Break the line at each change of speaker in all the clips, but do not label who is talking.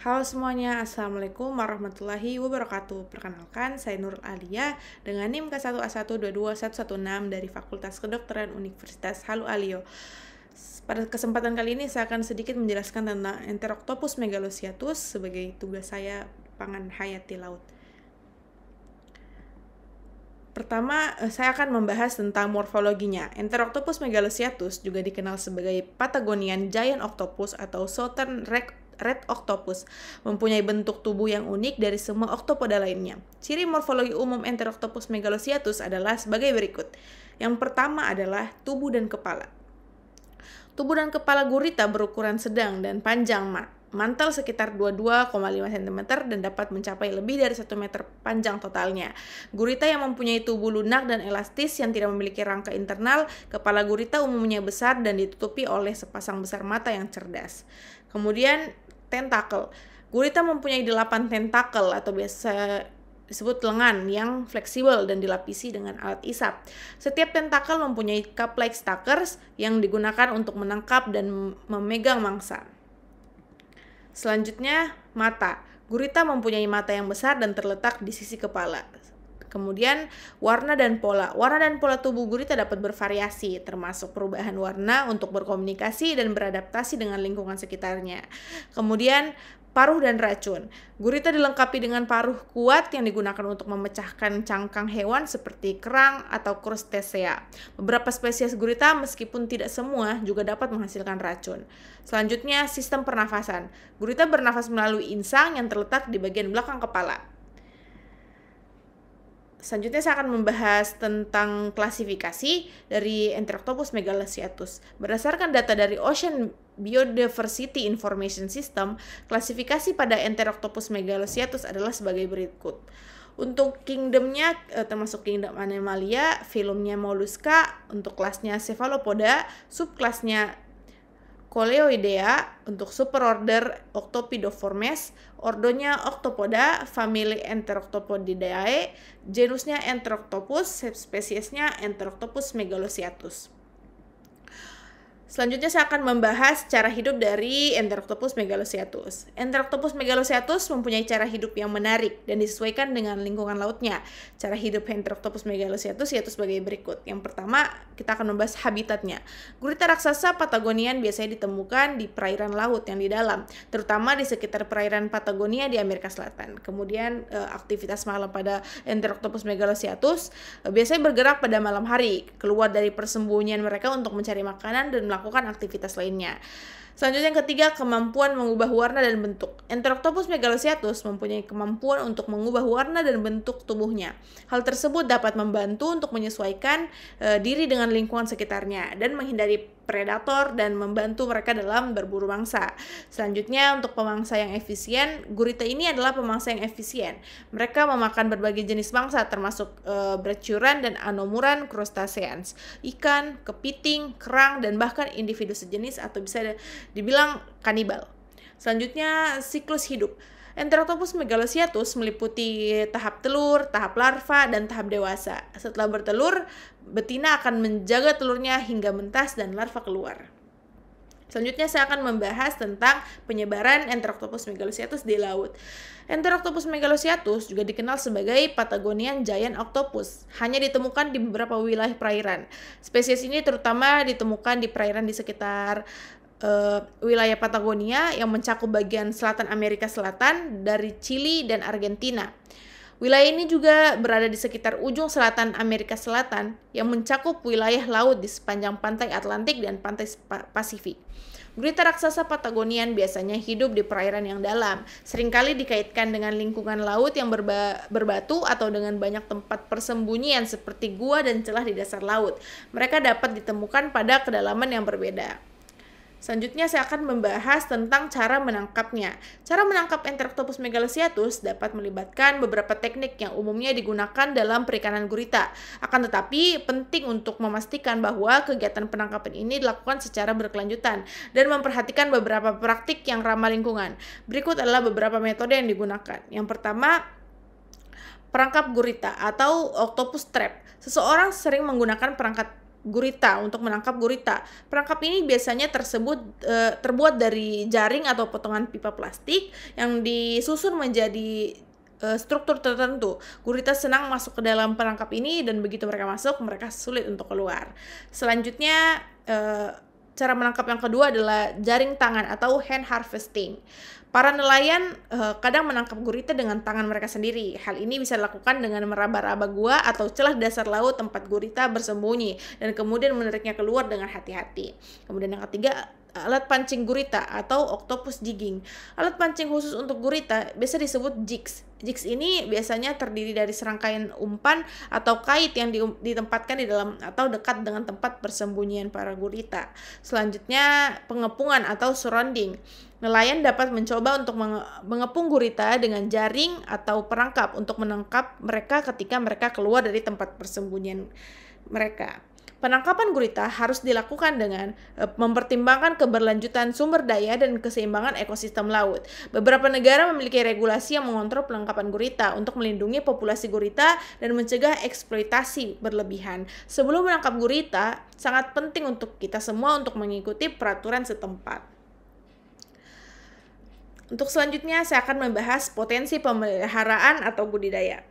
Halo semuanya, Assalamualaikum warahmatullahi wabarakatuh. Perkenalkan, saya Nur Alia dengan NIM K1A1222116 dari Fakultas Kedokteran Universitas Halu Alio. Pada kesempatan kali ini saya akan sedikit menjelaskan tentang Enteroctopus megalosiatus sebagai tugas saya pangan hayati laut. Pertama, saya akan membahas tentang morfologinya. Enteroctopus megalosiatus juga dikenal sebagai Patagonian Giant Octopus atau Southern Red Octopus, mempunyai bentuk tubuh yang unik dari semua oktopoda lainnya. Ciri morfologi umum Enteroctopus megalosiatus adalah sebagai berikut. Yang pertama adalah tubuh dan kepala. Tubuh dan kepala gurita berukuran sedang dan panjang, mantel sekitar 22,5 cm dan dapat mencapai lebih dari 1 meter panjang totalnya. Gurita yang mempunyai tubuh lunak dan elastis yang tidak memiliki rangka internal, kepala gurita umumnya besar dan ditutupi oleh sepasang besar mata yang cerdas. Kemudian tentakel. Gurita mempunyai 8 tentakel atau biasa disebut lengan yang fleksibel dan dilapisi dengan alat isap. Setiap tentakel mempunyai cup-like suckers yang digunakan untuk menangkap dan memegang mangsa. Selanjutnya, mata. Gurita mempunyai mata yang besar dan terletak di sisi kepala. Kemudian, warna dan pola. Warna dan pola tubuh gurita dapat bervariasi, termasuk perubahan warna untuk berkomunikasi dan beradaptasi dengan lingkungan sekitarnya. Kemudian, paruh dan racun. Gurita dilengkapi dengan paruh kuat yang digunakan untuk memecahkan cangkang hewan seperti kerang atau crustacea. Beberapa spesies gurita, meskipun tidak semua, juga dapat menghasilkan racun. Selanjutnya, sistem pernafasan. Gurita bernafas melalui insang yang terletak di bagian belakang kepala. Selanjutnya saya akan membahas tentang klasifikasi dari Enteroctopus megalosiatus. Berdasarkan data dari Ocean Biodiversity Information System, klasifikasi pada Enteroctopus megalosiatus adalah sebagai berikut. Untuk kingdomnya termasuk kingdom Animalia, filumnya Mollusca, untuk kelasnya Cephalopoda, subkelasnya Coleoidea, untuk superorder Octopidoformes, ordonya Octopoda, famili Enteroctopodidae, genusnya Enteroctopus, spesiesnya Enteroctopus megalosiatus. Selanjutnya saya akan membahas cara hidup dari Enteroctopus megalosiatus. Enteroctopus megalosiatus mempunyai cara hidup yang menarik dan disesuaikan dengan lingkungan lautnya. Cara hidup Enteroctopus megalosiatus yaitu sebagai berikut. Yang pertama, kita akan membahas habitatnya. Gurita raksasa Patagonian biasanya ditemukan di perairan laut yang di dalam, terutama di sekitar perairan Patagonia di Amerika Selatan. Kemudian aktivitas malam pada Enteroctopus megalosiatus biasanya bergerak pada malam hari, keluar dari persembunyian mereka untuk mencari makanan dan melakukan aktivitas lainnya. Selanjutnya yang ketiga, kemampuan mengubah warna dan bentuk. Enteroctopus megalosiatus mempunyai kemampuan untuk mengubah warna dan bentuk tubuhnya. Hal tersebut dapat membantu untuk menyesuaikan diri dengan lingkungan sekitarnya dan menghindari predator dan membantu mereka dalam berburu mangsa. Selanjutnya, untuk pemangsa yang efisien, gurita ini adalah pemangsa yang efisien. Mereka memakan berbagai jenis mangsa termasuk brachyuran dan anomuran crustaceans, ikan, kepiting, kerang, dan bahkan individu sejenis atau bisa dibilang kanibal. Selanjutnya, siklus hidup. Enteroctopus megalosiatus meliputi tahap telur, tahap larva, dan tahap dewasa. Setelah bertelur, betina akan menjaga telurnya hingga mentas dan larva keluar. Selanjutnya saya akan membahas tentang penyebaran Enteroctopus megalosiatus di laut. Enteroctopus megalosiatus juga dikenal sebagai Patagonian Giant Octopus. Hanya ditemukan di beberapa wilayah perairan. Spesies ini terutama ditemukan di perairan di sekitar wilayah Patagonia yang mencakup bagian selatan Amerika Selatan dari Chili dan Argentina. Wilayah ini juga berada di sekitar ujung selatan Amerika Selatan yang mencakup wilayah laut di sepanjang pantai Atlantik dan pantai Pasifik. Gurita raksasa Patagonian biasanya hidup di perairan yang dalam, seringkali dikaitkan dengan lingkungan laut yang berbatu atau dengan banyak tempat persembunyian seperti gua dan celah di dasar laut. Mereka dapat ditemukan pada kedalaman yang berbeda. Selanjutnya saya akan membahas tentang cara menangkapnya. Cara menangkap Enteroctopus megalosiatus dapat melibatkan beberapa teknik yang umumnya digunakan dalam perikanan gurita. Akan tetapi penting untuk memastikan bahwa kegiatan penangkapan ini dilakukan secara berkelanjutan dan memperhatikan beberapa praktik yang ramah lingkungan. Berikut adalah beberapa metode yang digunakan. Yang pertama, perangkap gurita atau octopus trap. Seseorang sering menggunakan perangkap gurita untuk menangkap gurita. Perangkap ini biasanya terbuat dari jaring atau potongan pipa plastik yang disusun menjadi struktur tertentu. Gurita senang masuk ke dalam perangkap ini dan begitu mereka masuk, mereka sulit untuk keluar. Selanjutnya, cara menangkap yang kedua adalah jaring tangan atau hand harvesting. Para nelayan kadang menangkap gurita dengan tangan mereka sendiri. Hal ini bisa dilakukan dengan meraba-raba gua atau celah dasar laut tempat gurita bersembunyi dan kemudian menariknya keluar dengan hati-hati. Kemudian yang ketiga, alat pancing gurita atau octopus jigging. Alat pancing khusus untuk gurita biasa disebut jigs. Jigs ini biasanya terdiri dari serangkaian umpan atau kait yang ditempatkan di dalam atau dekat dengan tempat persembunyian para gurita. Selanjutnya, pengepungan atau surrounding. Nelayan dapat mencoba untuk mengepung gurita dengan jaring atau perangkap untuk menangkap mereka ketika mereka keluar dari tempat persembunyian mereka. Penangkapan gurita harus dilakukan dengan mempertimbangkan keberlanjutan sumber daya dan keseimbangan ekosistem laut. Beberapa negara memiliki regulasi yang mengontrol penangkapan gurita untuk melindungi populasi gurita dan mencegah eksploitasi berlebihan. Sebelum menangkap gurita, sangat penting untuk kita semua untuk mengikuti peraturan setempat. Untuk selanjutnya, saya akan membahas potensi pemeliharaan atau budidaya.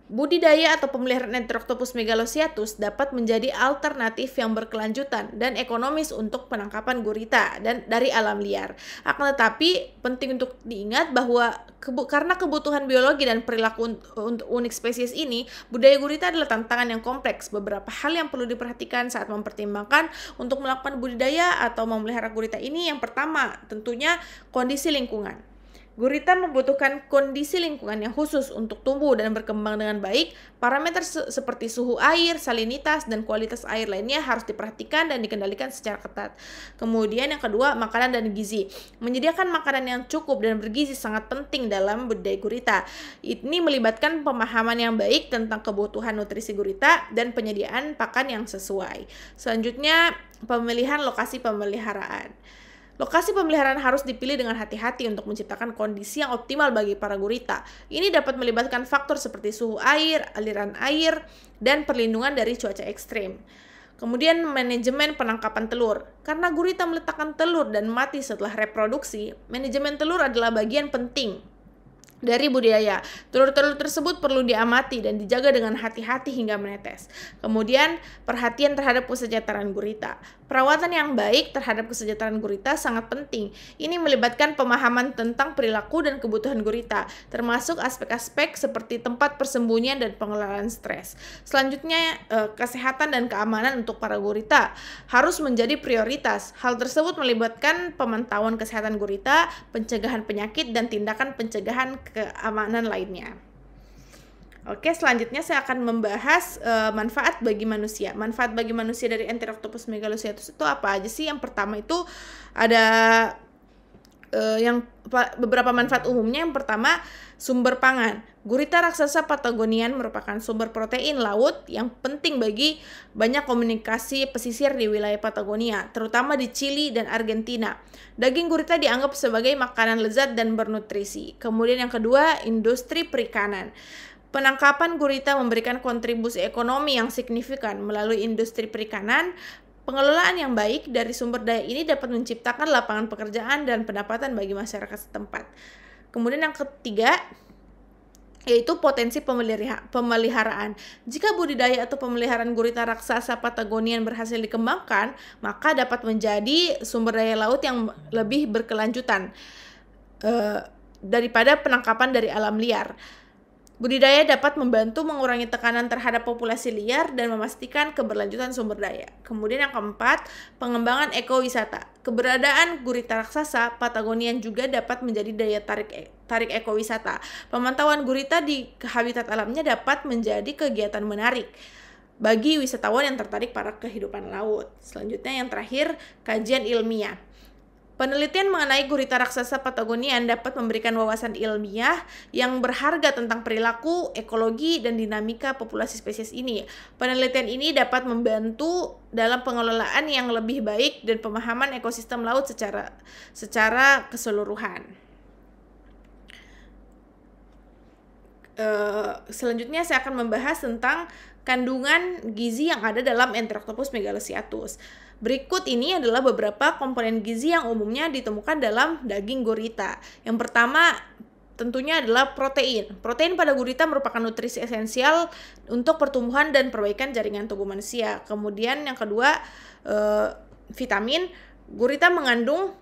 Budidaya atau pemeliharaan Enteroktopus megalosiatus dapat menjadi alternatif yang berkelanjutan dan ekonomis untuk penangkapan gurita dan dari alam liar. Akan tetapi, penting untuk diingat bahwa karena kebutuhan biologi dan perilaku unik spesies ini, budidaya gurita adalah tantangan yang kompleks. Beberapa hal yang perlu diperhatikan saat mempertimbangkan untuk melakukan budidaya atau memelihara gurita ini. Yang pertama, tentunya kondisi lingkungan. Gurita membutuhkan kondisi lingkungan yang khusus untuk tumbuh dan berkembang dengan baik. Parameter seperti suhu air, salinitas, dan kualitas air lainnya harus diperhatikan dan dikendalikan secara ketat. Kemudian yang kedua, makanan dan gizi. Menyediakan makanan yang cukup dan bergizi sangat penting dalam budidaya gurita. Ini melibatkan pemahaman yang baik tentang kebutuhan nutrisi gurita dan penyediaan pakan yang sesuai. Selanjutnya, pemilihan lokasi pemeliharaan. Lokasi pemeliharaan harus dipilih dengan hati-hati untuk menciptakan kondisi yang optimal bagi para gurita. Ini dapat melibatkan faktor seperti suhu air, aliran air, dan perlindungan dari cuaca ekstrim. Kemudian manajemen penangkapan telur. Karena gurita meletakkan telur dan mati setelah reproduksi, manajemen telur adalah bagian penting dari budidaya. Telur-telur tersebut perlu diamati dan dijaga dengan hati-hati hingga menetes. Kemudian, perhatian terhadap kesejahteraan gurita. Perawatan yang baik terhadap kesejahteraan gurita sangat penting. Ini melibatkan pemahaman tentang perilaku dan kebutuhan gurita, termasuk aspek-aspek seperti tempat persembunyian dan pengelolaan stres. Selanjutnya, kesehatan dan keamanan untuk para gurita harus menjadi prioritas. Hal tersebut melibatkan pemantauan kesehatan gurita, pencegahan penyakit, dan tindakan pencegahan keamanan lainnya. Oke, selanjutnya saya akan membahas manfaat bagi manusia. Manfaat bagi manusia dari Enteroktopus megalosiatus itu apa aja sih? Yang pertama itu ada beberapa manfaat umumnya. Yang pertama, sumber pangan. Gurita raksasa Patagonian merupakan sumber protein laut yang penting bagi banyak komunikasi pesisir di wilayah Patagonia, terutama di Chili dan Argentina. Daging gurita dianggap sebagai makanan lezat dan bernutrisi. Kemudian yang kedua, industri perikanan. Penangkapan gurita memberikan kontribusi ekonomi yang signifikan melalui industri perikanan. Pengelolaan yang baik dari sumber daya ini dapat menciptakan lapangan pekerjaan dan pendapatan bagi masyarakat setempat. Kemudian yang ketiga, yaitu potensi pemeliharaan. Jika budidaya atau pemeliharaan gurita raksasa Patagonian berhasil dikembangkan, maka dapat menjadi sumber daya laut yang lebih berkelanjutan daripada penangkapan dari alam liar. Budidaya dapat membantu mengurangi tekanan terhadap populasi liar dan memastikan keberlanjutan sumber daya. Kemudian yang keempat, pengembangan ekowisata. Keberadaan gurita raksasa Patagonian juga dapat menjadi daya tarik ekowisata. Pemantauan gurita di habitat alamnya dapat menjadi kegiatan menarik bagi wisatawan yang tertarik pada kehidupan laut. Selanjutnya yang terakhir, kajian ilmiah. Penelitian mengenai gurita raksasa Patagonian dapat memberikan wawasan ilmiah yang berharga tentang perilaku, ekologi, dan dinamika populasi spesies ini. Penelitian ini dapat membantu dalam pengelolaan yang lebih baik dan pemahaman ekosistem laut secara keseluruhan. Selanjutnya saya akan membahas tentang kandungan gizi yang ada dalam Enteroctopus megalocyatus. Berikut ini adalah beberapa komponen gizi yang umumnya ditemukan dalam daging gurita. Yang pertama tentunya adalah protein. Protein pada gurita merupakan nutrisi esensial untuk pertumbuhan dan perbaikan jaringan tubuh manusia. Kemudian yang kedua, vitamin. Gurita mengandung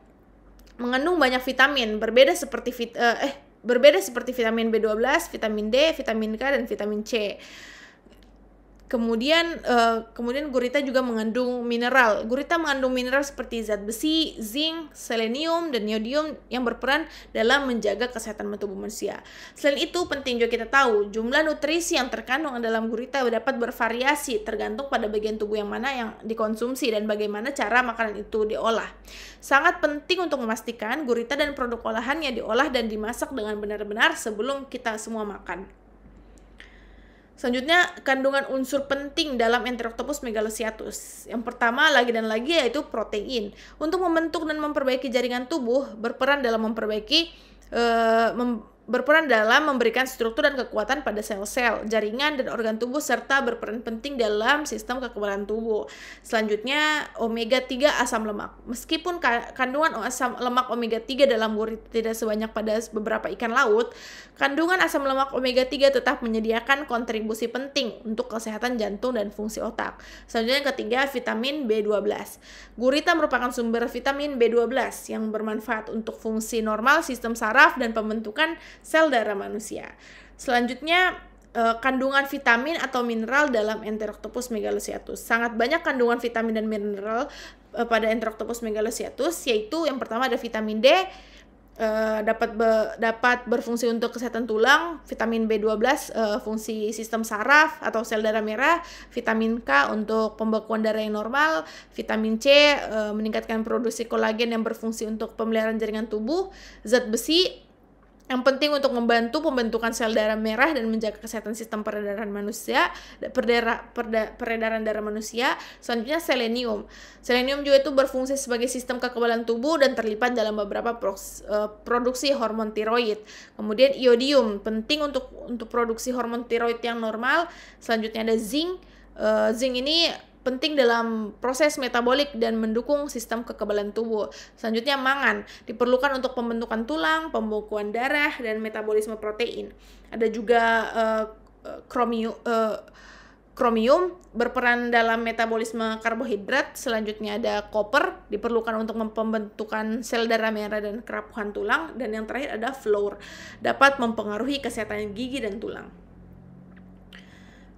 banyak vitamin, berbeda seperti vitamin B12, vitamin D, vitamin K, dan vitamin C. Kemudian gurita juga mengandung mineral. Gurita mengandung mineral seperti zat besi, zinc, selenium, dan iodium yang berperan dalam menjaga kesehatan tubuh manusia. Selain itu, penting juga kita tahu jumlah nutrisi yang terkandung dalam gurita dapat bervariasi tergantung pada bagian tubuh yang mana yang dikonsumsi dan bagaimana cara makanan itu diolah. Sangat penting untuk memastikan gurita dan produk olahannya diolah dan dimasak dengan benar-benar sebelum kita semua makan. Selanjutnya, kandungan unsur penting dalam Enteroctopus megalocyatus. Yang pertama lagi dan lagi yaitu protein. Untuk membentuk dan memperbaiki jaringan tubuh, berperan dalam memberikan struktur dan kekuatan pada sel-sel, jaringan, dan organ tubuh, serta berperan penting dalam sistem kekebalan tubuh. Selanjutnya, omega 3 asam lemak. Meskipun kandungan asam lemak omega 3 dalam gurita tidak sebanyak pada beberapa ikan laut, kandungan asam lemak omega 3 tetap menyediakan kontribusi penting untuk kesehatan jantung dan fungsi otak. Selanjutnya yang ketiga, vitamin B12. Gurita merupakan sumber vitamin B12 yang bermanfaat untuk fungsi normal sistem saraf dan pembentukan sel darah manusia. Selanjutnya, kandungan vitamin atau mineral dalam Enteroctopus megalocyatus. Sangat banyak kandungan vitamin dan mineral pada Enteroctopus megalocyatus, yaitu yang pertama ada vitamin D, dapat berfungsi untuk kesehatan tulang, vitamin B12 fungsi sistem saraf atau sel darah merah, vitamin K untuk pembekuan darah yang normal, vitamin C meningkatkan produksi kolagen yang berfungsi untuk pemeliharaan jaringan tubuh, zat besi yang penting untuk membantu pembentukan sel darah merah dan menjaga kesehatan sistem peredaran darah manusia. Selanjutnya selenium. Selenium juga itu berfungsi sebagai sistem kekebalan tubuh dan terlibat dalam beberapa produksi hormon tiroid. Kemudian iodium, penting untuk produksi hormon tiroid yang normal. Selanjutnya ada zinc. Zinc ini penting dalam proses metabolik dan mendukung sistem kekebalan tubuh. Selanjutnya mangan, diperlukan untuk pembentukan tulang, pembekuan darah, dan metabolisme protein. Ada juga kromium, berperan dalam metabolisme karbohidrat. Selanjutnya ada koper, diperlukan untuk pembentukan sel darah merah dan kerapuhan tulang. Dan yang terakhir ada fluor, dapat mempengaruhi kesehatan gigi dan tulang.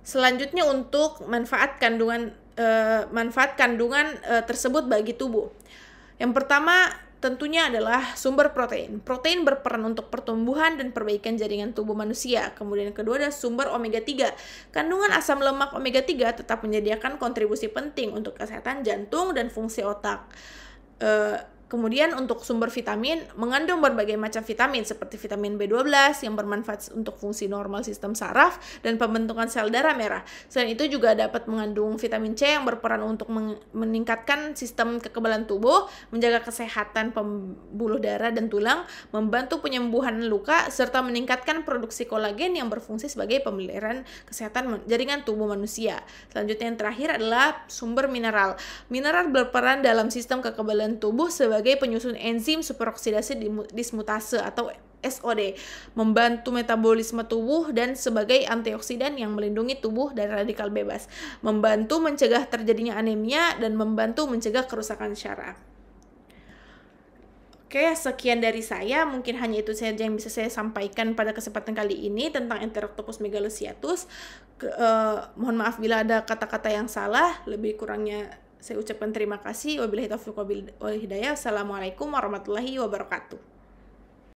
Selanjutnya untuk manfaat kandungan tersebut bagi tubuh. Yang pertama tentunya adalah sumber protein. Protein berperan untuk pertumbuhan dan perbaikan jaringan tubuh manusia. Kemudian yang kedua adalah sumber omega 3. Kandungan asam lemak omega 3 tetap menyediakan kontribusi penting untuk kesehatan jantung dan fungsi otak. Kemudian untuk sumber vitamin, mengandung berbagai macam vitamin seperti vitamin B12 yang bermanfaat untuk fungsi normal sistem saraf dan pembentukan sel darah merah. Selain itu juga dapat mengandung vitamin C yang berperan untuk meningkatkan sistem kekebalan tubuh, menjaga kesehatan pembuluh darah dan tulang, membantu penyembuhan luka, serta meningkatkan produksi kolagen yang berfungsi sebagai pemeliharaan kesehatan jaringan tubuh manusia. Selanjutnya yang terakhir adalah sumber mineral. Mineral berperan dalam sistem kekebalan tubuh sebagai penyusun enzim superoksidasi dismutase atau SOD, membantu metabolisme tubuh dan sebagai antioksidan yang melindungi tubuh dari radikal bebas, membantu mencegah terjadinya anemia dan membantu mencegah kerusakan syaraf. Oke, sekian dari saya. Mungkin hanya itu saja yang bisa saya sampaikan pada kesempatan kali ini tentang Enteroctopus megalocyatus. Mohon maaf bila ada kata-kata yang salah, lebih kurangnya saya ucapkan terima kasih. Wabillahi taufiq wal hidayah. Assalamualaikum warahmatullahi wabarakatuh.